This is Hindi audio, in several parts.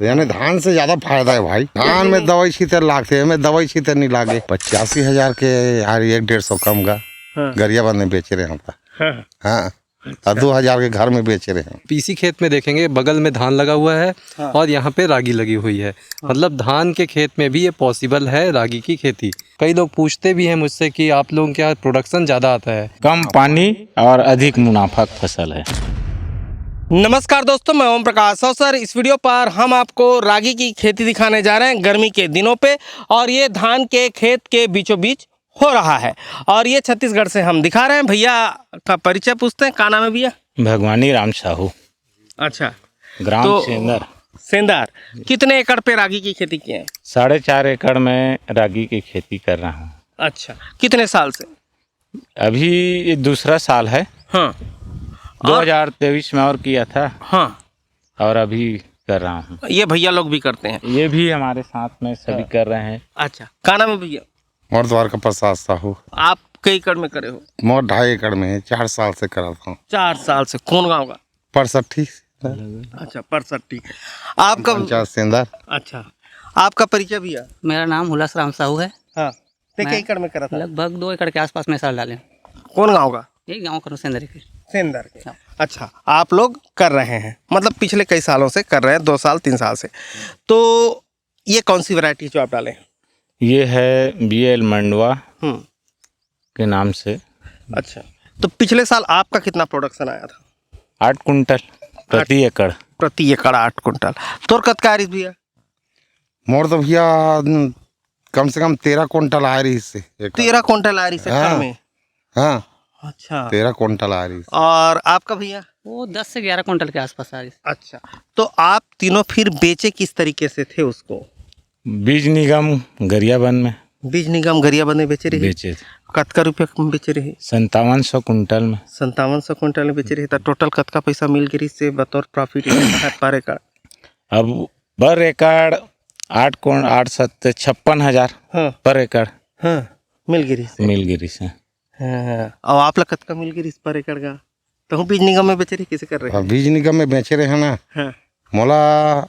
यानी धान से ज्यादा फायदा है भाई। धान में दवाई छीते लागते, हमें दवाई छीते नहीं लागे। 85,000 के यार 100-150 कम का गरियाबंद में बेच रहे हैं। हाँ, 2,000 के घर में बेच रहे हैं। पीसी खेत में देखेंगे बगल में धान लगा हुआ है और यहाँ पे रागी लगी हुई है। मतलब धान के खेत में भी ये पॉसिबल है रागी की खेती। कई लोग पूछते भी हैं मुझसे कि आप लोगों के यहाँ प्रोडक्शन ज़्यादा आता है। कम पानी और अधिक मुनाफा फसल है। नमस्कार दोस्तों, मैं ओम प्रकाश। और सर, इस वीडियो पर हम आपको रागी की खेती दिखाने जा रहे हैं गर्मी के दिनों पे। और ये धान के खेत के बीचों बीच हो रहा है और ये छत्तीसगढ़ से हम दिखा रहे हैं। भैया का परिचय पूछते हैं, क्या नाम है भैया? भगवानी राम साहू। अच्छा, ग्राम तो सेंदर। सेंदार। कितने एकड़ पे रागी की खेती की है? 4.5 एकड़ में रागी की खेती कर रहा हूँ। अच्छा, कितने साल से? अभी ये दूसरा साल है। हाँ, 2023 में और किया था। हाँ, और अभी कर रहा हूँ। ये भैया लोग भी करते हैं? ये भी हमारे साथ में सभी कर रहे हैं। अच्छा, क्या नाम है भैया? मोर द्वार का प्रसाद साहू। आप कई एकड़ में करे हो? मोर 2.5 एकड़ में है, 4 साल से करा था। 4 साल से। कौन गाँव का? 65। अच्छा, 65। आपका? पंचायत सेंदर। अच्छा, आपका परिचय भैया? मेरा नाम हुलास राम साहू है। हाँ, कई एकड़ में करा था? लगभग 2 एकड़ के आसपास में साल डाले। कौन गाँव का? यही गाँव का सेंदर के। सेंदर के। अच्छा, आप लोग कर रहे हैं, मतलब पिछले कई सालों से कर रहे हैं, 2 साल 3 साल से। तो ये कौन सी वैरायटी जो आप डाले हैं? ये है BL मंडवा के नाम से। अच्छा, तो पिछले साल आपका कितना प्रोडक्शन आया था? 8 कुंटल प्रति एकड़। प्रति एकड़ 8 कुंटल। तोर कतका आ रही भैया? मोर तो भैया कम से कम 13 कुंटल आ रही इससे। 13 कुंटल आ रही से हाँ। में? हाँ, अच्छा, 13 कुंटल आ रही। और आपका भैया? वो 10 से 11 कुंटल के आसपास आ रही। अच्छा, तो आप तीनों फिर बेचे किस तरीके से थे उसको? बीज निगम गरियाबंद में बीज निगम गरियाबंद में बेचे रहे? बेचे थे। कतका रुपया में बेचे रहे? 5700 कुंटल में। 5700 कुंटल में बेचे रहे। तो टोटल कतका पैसा मिल गई से बतौर प्रॉफिट पर एकड़? अब पर एकड़ 8 7 56,000 हाँ, पर एकड़। हाँ, मिल गई से। मिल गिरी से। हाँ, और आप लोग कतका मिल गई पर एकड़ का? तो हम बीज निगम में बेचे रहे, कैसे कर रहे हैं? बीज निगम में बेचे रहे हैं ना। हाँ, मोला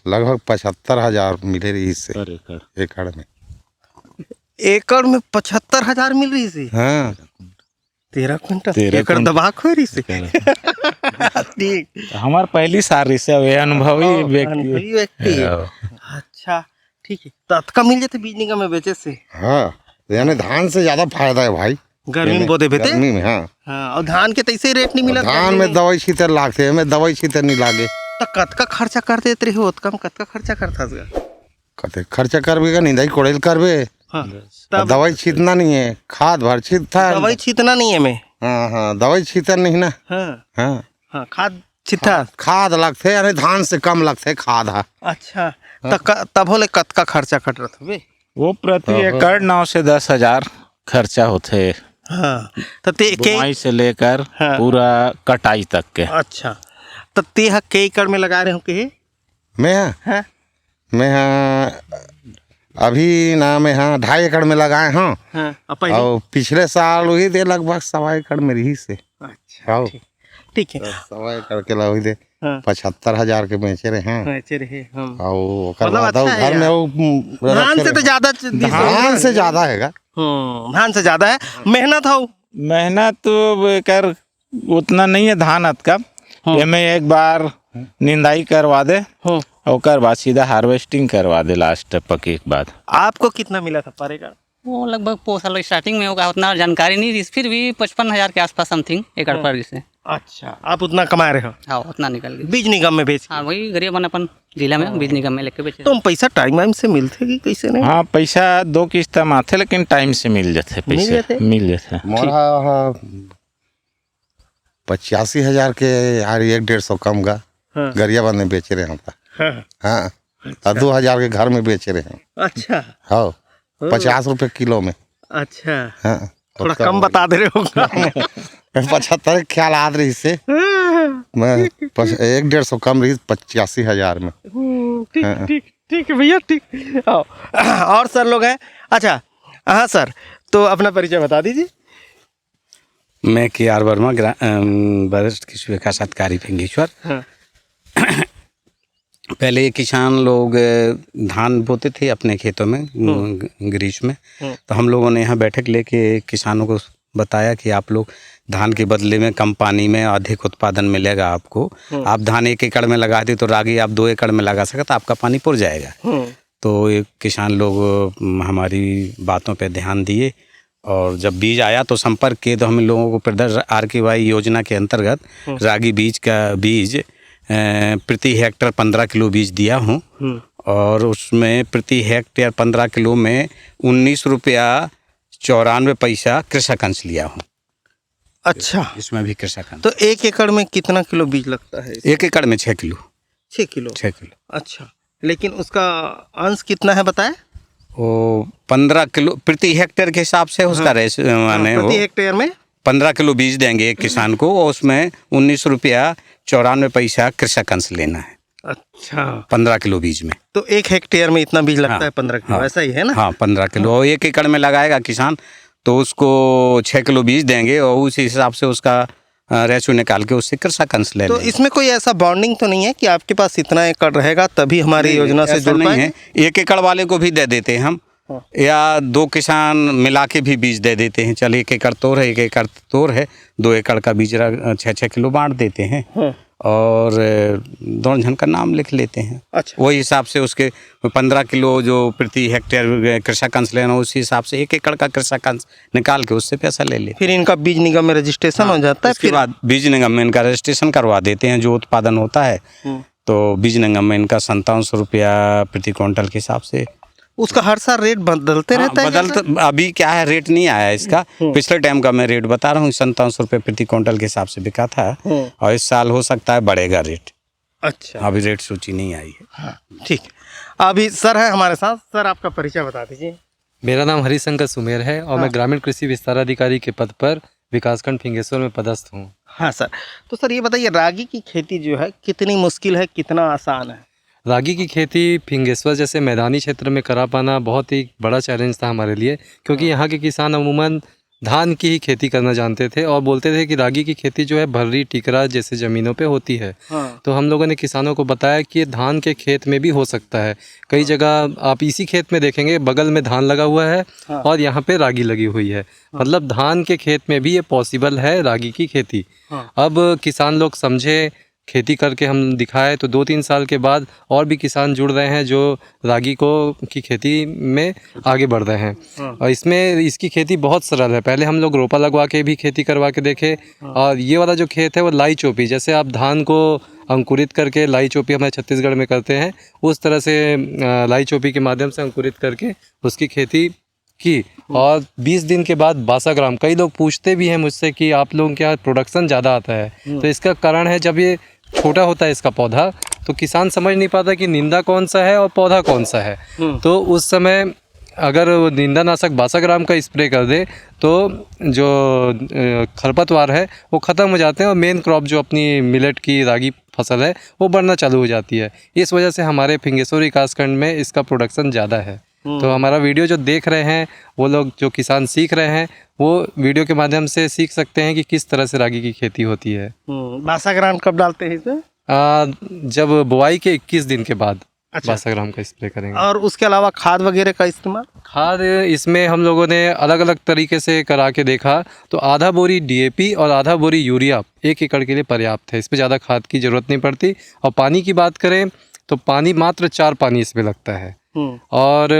लगभग 75,000 मिले रही इससे पर एकड़। एकड़ में। एकड़ में 75,000 मिल रही से? हाँ, 13 कुंटल 13 एकड़ दबा खो रही से। ठीक, हमार पहली सारी से वे अनुभवी अनुभवी व्यक्ति है। अच्छा, ठीक है। तत्का मिल जाते बीज निगम में बेचे से? हाँ, यानी धान से ज्यादा फायदा है भाई गर्मी में बोते बेते? गर्मी में। हाँ, हाँ, और धान के तैसे रेट नहीं मिला? धान में दवाई छीते लागते, हमें दवाई छीते नहीं लागे। तो कतका खर्चा कर देते रहे हो? कम कतका खर्चा करता था? कते खर्चा करबे का निंदाई कोड़ेल करबे। हाँ, और दवाई छीतना नहीं है, खाद भर छीता। दवाई छीतना नहीं है मैं? हाँ हाँ, दवाई छीता नहीं ना। हाँ, हाँ हाँ, खाद छिटा? खाद लगते, यानी धान से कम लगते खाद। हाँ, अच्छा, तब होले कतका खर्चा कट रहा था बे? वो प्रति एकड़ 9 से 10,000 खर्चा होते। हाँ, तो ते के बुआई से लेकर हाँ। पूरा कटाई तक के। अच्छा, तो ते के एकड़ में लगा रहे हो के? मैं अभी ना मैं 2.5 एकड़ में लगाए। हाँ, हाँ, और पहले? और पिछले साल वही दे लगभग 1.25 एकड़ में रही से। अच्छा, ठीक है। 1.25 एकड़ के वही दे हाँ, 75,000 के बेचे रहे हैं। बेचे रहे हम। और ओकर मतलब बाद अच्छा है घर में यार। वो धान से तो ज्यादा धान से ज्यादा हैगा। धान से ज्यादा है। मेहनत हो? मेहनत तो कर उतना नहीं है धानत का। में एक बार निंदाई करवा दे, ओकर बाद सीधा हार्वेस्टिंग करवा दे लास्ट पके के बाद। आपको कितना मिला था पर एकड़? वो लगभग पोसल स्टार्टिंग में होगा, उतना जानकारी नहीं थी, फिर भी 55,000 के आसपास समथिंग एकड़ पर से। अच्छा, आप उतना कमा रहे हो? हाँ, उतना निकल गया। बीज निगम में बेच? हाँ, वही गरियाबंद अपन जिला में बीज निगम में लेके बेचे। तो पैसा टाइम से मिलते कि कैसे नहीं? हाँ, पैसा 2 किस्त में आते, लेकिन टाइम से मिल जाते पैसे। मिल जाते। मोरा 85,000 के यार 100-150 कम का गरियाबंद में बेच रहे हैं। हाँ, और 2,000 के घर में बेच रहे हैं। अच्छा, हाँ, 50 रुपए किलो में। अच्छा, हाँ, थोड़ा कम बता दे रहे हो। 75 ख्याल आद रही से मैं 100-150 कम रही 85,000 में। ठीक ठीक ठीक है भैया, ठीक। और सर लोग हैं? अच्छा, हाँ सर, तो अपना परिचय बता दीजिए। मैं KR वर्मा, वरिष्ठ कृषि विकास अधिकारी फिंगेश्वर। हाँ, पहले ये किसान लोग धान बोते थे अपने खेतों में ग्रीष्म में। तो हम लोगों ने यहाँ बैठक लेके किसानों को बताया कि आप लोग धान के बदले में कम पानी में अधिक उत्पादन मिलेगा आपको। आप धान 1 एकड़ में लगाते तो रागी आप 2 एकड़ में लगा सकते, आपका पानी पुर जाएगा। तो ये किसान लोग हमारी बातों पे ध्यान दिए और जब बीज आया तो संपर्क किए। तो हम लोगों को प्रदर्श RKY योजना के अंतर्गत रागी बीज का बीज प्रति हेक्टेयर 15 किलो बीज दिया हूँ और उसमें प्रति हेक्टेयर 15 किलो में 19 रुपया 94 पैसा कृषक अंश लिया हूँ। अच्छा, इसमें भी कृषक अंश। तो 1 एकड़ में कितना किलो बीज लगता है? 1 एकड़ में 6 किलो। 6 किलो? 6 किलो। अच्छा, लेकिन उसका अंश कितना है बताए? वो 15 किलो प्रति हेक्टेयर के हिसाब से उसका रेस माने प्रति हेक्टेयर में 15 किलो बीज देंगे एक किसान को और उसमें 19 रुपया 94 पैसा कृषक अंश लेना है। अच्छा, 15 किलो बीज में। तो 1 हेक्टेयर में इतना बीज लगता है 15 किलो, ऐसा ही है ना? हाँ, 15 किलो और 1 एकड़ में लगाएगा किसान तो उसको 6 किलो बीज देंगे और उस हिसाब से उसका रेशो निकाल के उससे कृषक अंश ले तो लेंगे। इसमें कोई ऐसा बॉन्डिंग तो नहीं है कि आपके पास इतना एकड़ रहेगा तभी हमारी योजना से जुड़ नहीं पाए? है। 1 एकड़ वाले को भी दे देते हैं हम या 2 किसान मिला के भी बीज दे देते हैं। चल 1 एकड़ तोर है, 1 एकड़ तोर है, 2 एकड़ का बीज 6-6 किलो बांट देते हैं और दोनों जन का नाम लिख लेते हैं। अच्छा, वही हिसाब से उसके 15 किलो जो प्रति हेक्टेयर कृषक अंश लेना उसी हिसाब से 1 एकड़ का कृषक अंश निकाल के उससे पैसा ले लेते। फिर इनका बीज निगम में रजिस्ट्रेशन हो जाता है। इसके बाद बीज निगम में इनका रजिस्ट्रेशन करवा देते हैं। जो उत्पादन होता है तो बीज निगम में इनका 5700 रुपया प्रति क्विंटल के हिसाब से। उसका हर साल रेट बदलते रहता है? बदलता अभी क्या है, रेट नहीं आया इसका। पिछले टाइम का मैं रेट बता रहा हूँ, 5700 रुपये प्रति क्विंटल के हिसाब से बिका था और इस साल हो सकता है बढ़ेगा रेट। अच्छा, अभी रेट सूची नहीं आई है। हाँ, ठीक है। अभी सर है हमारे साथ। सर, आपका परिचय बता दीजिए। मेरा नाम हरिशंकर सुमेर है और मैं ग्रामीण कृषि विस्तार अधिकारी के पद पर विकासखंड फिंगेश्वर में पदस्थ हूँ। हाँ सर, तो सर ये बताइए रागी की खेती जो है कितनी मुश्किल है, कितना आसान है? रागी की खेती फिंगेश्वर जैसे मैदानी क्षेत्र में करा पाना बहुत ही बड़ा चैलेंज था हमारे लिए, क्योंकि यहाँ के किसान अमूमन धान की ही खेती करना जानते थे और बोलते थे कि रागी की खेती जो है भर्री टिकरा जैसे ज़मीनों पे होती है। तो हम लोगों ने किसानों को बताया कि ये धान के खेत में भी हो सकता है। कई जगह आप इसी खेत में देखेंगे बगल में धान लगा हुआ है और यहाँ पे रागी लगी हुई है। मतलब धान के खेत में भी ये पॉसिबल है रागी की खेती। अब किसान लोग समझे, खेती करके हम दिखाए तो 2-3 साल के बाद और भी किसान जुड़ रहे हैं जो रागी को की खेती में आगे बढ़ रहे हैं। और इसमें इसकी खेती बहुत सरल है। पहले हम लोग रोपा लगवा के भी खेती करवा के देखे और ये वाला जो खेत है वो लाई चोपी, जैसे आप धान को अंकुरित करके लाई चोपी हमारे छत्तीसगढ़ में करते हैं उस तरह से लाई चोपी के माध्यम से अंकुरित करके उसकी खेती की और 20 दिन के बाद 62 ग्राम। कई लोग पूछते भी हैं मुझसे कि आप लोगों के यहाँ प्रोडक्शन ज़्यादा आता है, तो इसका कारण है जब ये छोटा होता है इसका पौधा तो किसान समझ नहीं पाता कि निंदा कौन सा है और पौधा कौन सा है। तो उस समय अगर निंदा नाशक 62 ग्राम का स्प्रे कर दे तो जो खरपतवार है वो ख़त्म हो जाते हैं और मेन क्रॉप जो अपनी मिलेट की रागी फसल है वो बढ़ना चालू हो जाती है। इस वजह से हमारे फिंगेश्वर विकासखंड में इसका प्रोडक्शन ज़्यादा है। तो हमारा वीडियो जो देख रहे हैं वो लोग जो किसान सीख रहे हैं वो वीडियो के माध्यम से सीख सकते हैं कि किस तरह से रागी की खेती होती है। 62 ग्राम कब डालते हैं इसमें? जब बुआई के 21 दिन के बाद अच्छा। 62 ग्राम का स्प्रे करेंगे। और उसके अलावा खाद वगैरह का इस्तेमाल? खाद इसमें हम लोगों ने अलग अलग तरीके से करा के देखा तो आधा बोरी DAP और आधा बोरी यूरिया 1 एकड़ के लिए पर्याप्त है। इसमें ज़्यादा खाद की ज़रूरत नहीं पड़ती। और पानी की बात करें तो पानी मात्र 4 पानी इसमें लगता है। और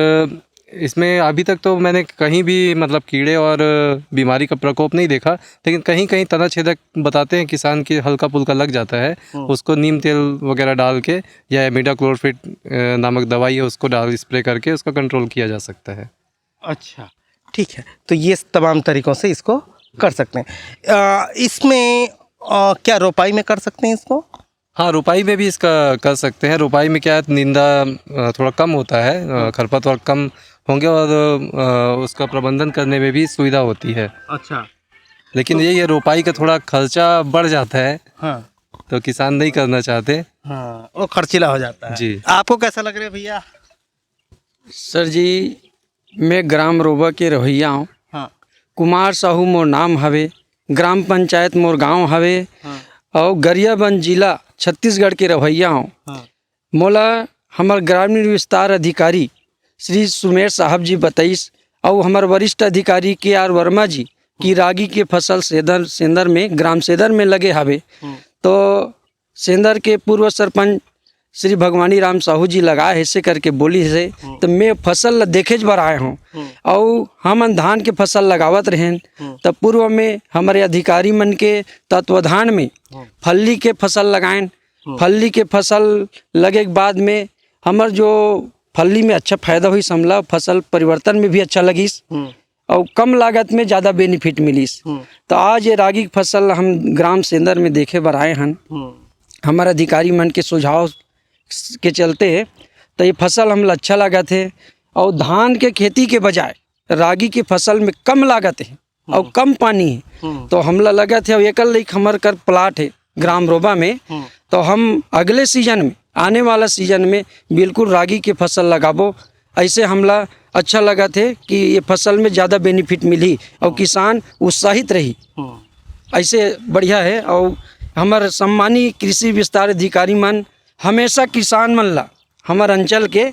इसमें अभी तक तो मैंने कहीं भी मतलब कीड़े और बीमारी का प्रकोप नहीं देखा, लेकिन कहीं कहीं तना छेदक बताते हैं किसान की हल्का पुल्का लग जाता है। उसको नीम तेल वगैरह डाल के या इमिडाक्लोरपिड नामक दवाई है उसको डाल स्प्रे करके उसका कंट्रोल किया जा सकता है। अच्छा, ठीक है। तो ये तमाम तरीक़ों से इसको कर सकते हैं। इसमें क्या रोपाई में कर सकते हैं इसको? हाँ, रोपाई में भी इसका कर सकते हैं। रोपाई में क्या है, निंदा थोड़ा कम होता है, खरपतवार कम होंगे और उसका प्रबंधन करने में भी सुविधा होती है। अच्छा, लेकिन ये रोपाई का थोड़ा खर्चा बढ़ जाता है। हाँ, तो किसान नहीं करना चाहते। हाँ, वो खर्चीला हो जाता है जी। आपको कैसा लग रहा है भैया? सर जी, मैं ग्राम रोबा के रहिया हूँ। हाँ, कुमार साहू मोर नाम हवे, ग्राम पंचायत मोर गांव हवे और गरियाबंद जिला छत्तीसगढ़ के रवैया हूँ। मोला हमार ग्रामीण विस्तार अधिकारी श्री सुमेर साहब जी बताइस और हमार वरिष्ठ अधिकारी KR वर्मा जी की रागी के फसल सेंदर में ग्राम सेंदर में लगे हवे। तो सेंदर के पूर्व सरपंच श्री भगवानी राम साहू जी लगाए ऐसे करके बोली से तो मैं फसल देखे बर आए हूँ और हम धान के फसल लगावत रहें। तब पूर्व में हमारे अधिकारी मन के तत्वाधान में फल्ली के फसल लगाएं। फल्ली के फसल लगे के बाद में हमार जो फल्ली में अच्छा फायदा हुई समला, फसल परिवर्तन में भी अच्छा लगिस और कम लागत में ज़्यादा बेनिफिट मिलिस। तो आज ये रागी की फसल हम ग्राम सेंदर में देखे बर आए हैं। हमारे अधिकारी मन के सुझाव के चलते तो ये फसल हमला अच्छा लगा थे और धान के खेती के बजाय रागी की फसल में कम लागत है और कम पानी है। तो हमला लगा थे और एक लाइक हमार कर प्लाट है ग्राम रोबा में। तो हम अगले सीजन में, आने वाला सीजन में बिल्कुल रागी की फसल लगाबो। ऐसे हमला अच्छा लगा थे कि ये फसल में ज़्यादा बेनिफिट मिली और किसान उत्साहित रही। ऐसे बढ़िया है। और हमारे सम्मानीय कृषि विस्तार अधिकारी मन हमेशा किसान मन ला हमारे अंचल के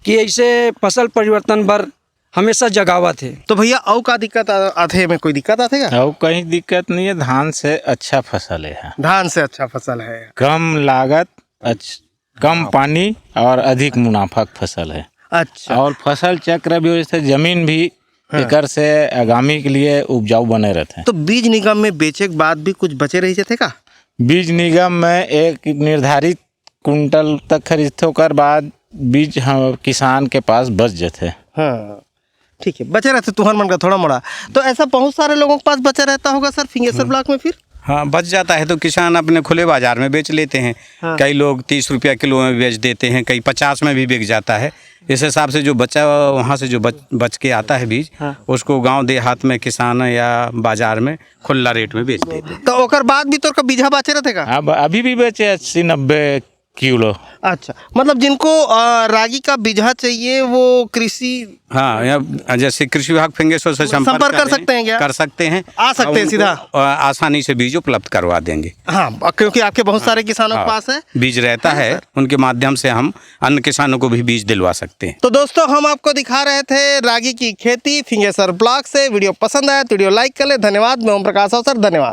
कि ऐसे फसल परिवर्तन बर हमेशा जगावत है। तो भैया और का दिक्कत आते में, कोई दिक्कत आते का? और कहीं दिक्कत नहीं है, धान से अच्छा फसल है। धान से अच्छा फसल है, कम लागत, कम पानी और अधिक मुनाफा फसल है। अच्छा। और फसल चक्र भी वैसे जमीन भी एकर से आगामी के लिए उपजाऊ बने रहते हैं। तो बीज निगम में बेचे के बाद भी कुछ बचे रही थे का? बीज निगम में एक निर्धारित कुंटल तक खरीदते होकर बाद बीज हम किसान के पास बच जाते। हाँ ठीक है, बचे रहते तुहर मन का थोड़ा मोड़ा। तो ऐसा बहुत सारे लोगों के पास बचा रहता होगा सर फिंगेश्वर ब्लॉक में फिर? हाँ, बच जाता है तो किसान अपने खुले बाजार में बेच लेते हैं। कई लोग 30 रुपया किलो में बेच देते हैं, कई 50 में भी बिक जाता है। इस हिसाब से जो बचा वहाँ से जो बच के आता है बीज, उसको गांव देहात में किसान या बाजार में खुला रेट में बेच देते हैं। तो ओकर बाद भी तोर का बीजा बचे रहते का? अब अभी भी बेचे 80-90 किलो। अच्छा, मतलब जिनको रागी का बीजा चाहिए वो कृषि, हाँ, या जैसे कृषि विभाग फिंगेश्वर से संपर्क कर सकते हैं क्या? कर सकते हैं, आ सकते हैं सीधा, आसानी से बीज उपलब्ध करवा देंगे। हाँ, क्योंकि आपके बहुत सारे किसानों के पास है बीज रहता है, उनके माध्यम से हम अन्य किसानों को भी बीज दिलवा सकते हैं। तो दोस्तों, हम आपको दिखा रहे थे रागी की खेती फिंगेश्वर ब्लॉक से। वीडियो पसंद आया तो वीडियो लाइक कर ले। धन्यवाद। मैं ओम प्रकाश अवसर, धन्यवाद।